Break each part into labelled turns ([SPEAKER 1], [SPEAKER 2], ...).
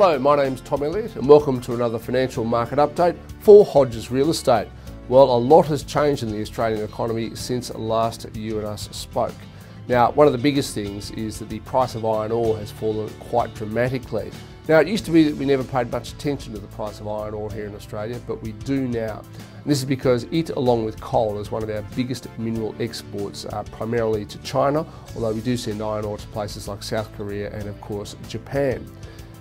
[SPEAKER 1] Hello, my name's Tom Elliot and welcome to another financial market update for Hodges Real Estate. Well, a lot has changed in the Australian economy since last you and us spoke. Now, one of the biggest things is that the price of iron ore has fallen quite dramatically. Now, it used to be that we never paid much attention to the price of iron ore here in Australia, but we do now. And this is because it, along with coal, is one of our biggest mineral exports, primarily to China, although we do send iron ore to places like South Korea and, of course, Japan.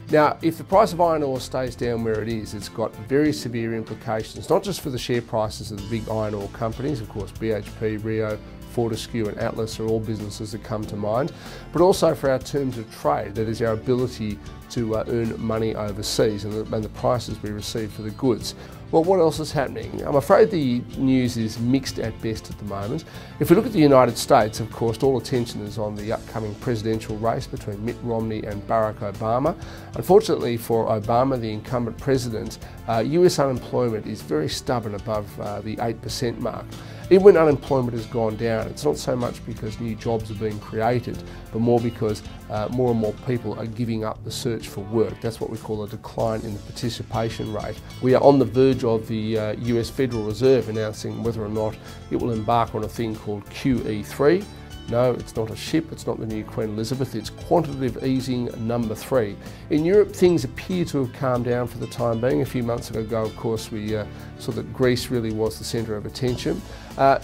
[SPEAKER 1] Now, if the price of iron ore stays down where it is, it's got very severe implications, not just for the share prices of the big iron ore companies, of course BHP, Rio, Fortescue and Atlas are all businesses that come to mind, but also for our terms of trade, that is our ability to earn money overseas and the prices we receive for the goods. Well, what else is happening? I'm afraid the news is mixed at best at the moment. If we look at the United States, of course, all attention is on the upcoming presidential race between Mitt Romney and Barack Obama. Unfortunately for Obama, the incumbent president, US unemployment is very stubborn above the 8% mark. Even when unemployment has gone down, it's not so much because new jobs are being created, but more because more and more people are giving up the search for work. That's what we call a decline in the participation rate. We are on the verge of the US Federal Reserve announcing whether or not it will embark on a thing called QE3. No, it's not a ship, it's not the new Queen Elizabeth, it's quantitative easing number 3. In Europe, things appear to have calmed down for the time being. A few months ago, of course, we saw that Greece really was the centre of attention.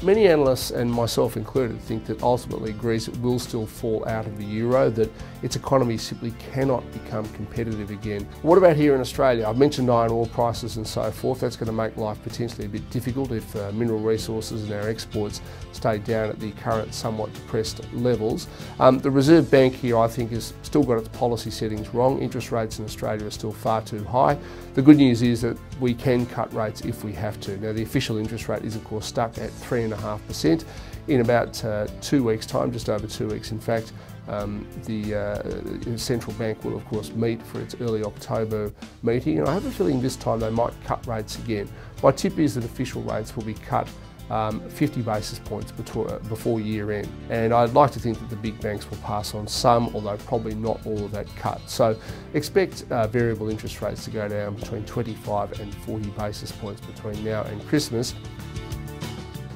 [SPEAKER 1] Many analysts, and myself included, think that ultimately Greece will still fall out of the euro, that its economy simply cannot become competitive again. What about here in Australia? I've mentioned iron ore prices and so forth. That's going to make life potentially a bit difficult if mineral resources and our exports stay down at the current somewhat depressed levels. The Reserve Bank here, I think, has still got its policy settings wrong. Interest rates in Australia are still far too high. The good news is that we can cut rates if we have to. Now, the official interest rate is, of course, stuck at 3.5%. In about 2 weeks' time, just over 2 weeks in fact, the central bank will of course meet for its early October meeting, and I have a feeling this time they might cut rates again. My tip is that official rates will be cut 50 basis points before year end, and I'd like to think that the big banks will pass on some, although probably not all of that cut. So expect variable interest rates to go down between 25 and 40 basis points between now and Christmas.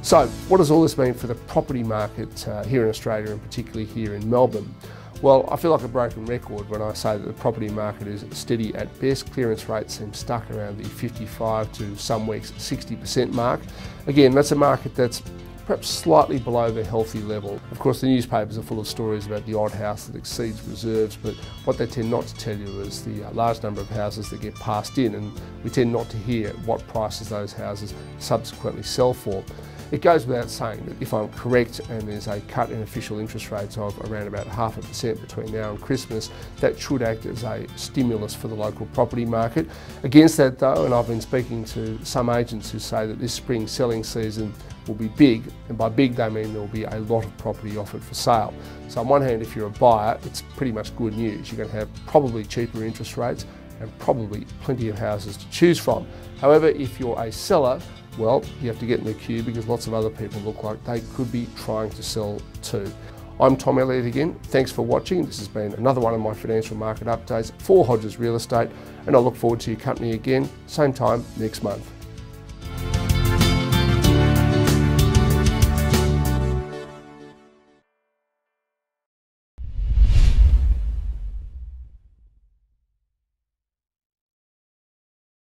[SPEAKER 1] So what does all this mean for the property market here in Australia, and particularly here in Melbourne? Well, I feel like a broken record when I say that the property market is steady at best. Clearance rates seem stuck around the 55 to some weeks 60% mark. Again, that's a market that's perhaps slightly below the healthy level. Of course, the newspapers are full of stories about the odd house that exceeds reserves, but what they tend not to tell you is the large number of houses that get passed in, and we tend not to hear what prices those houses subsequently sell for. It goes without saying that if I'm correct and there's a cut in official interest rates of around about 0.5% between now and Christmas, that should act as a stimulus for the local property market. Against that though, and I've been speaking to some agents who say that this spring selling season will be big, and by big they mean there will be a lot of property offered for sale. So on one hand, if you're a buyer, it's pretty much good news. You're going to have probably cheaper interest rates and probably plenty of houses to choose from. However, if you're a seller, well, you have to get in the queue because lots of other people look like they could be trying to sell too. I'm Tom Elliot again. Thanks for watching. This has been another one of my financial market updates for Hodges Real Estate, and I look forward to your company again, same time next month.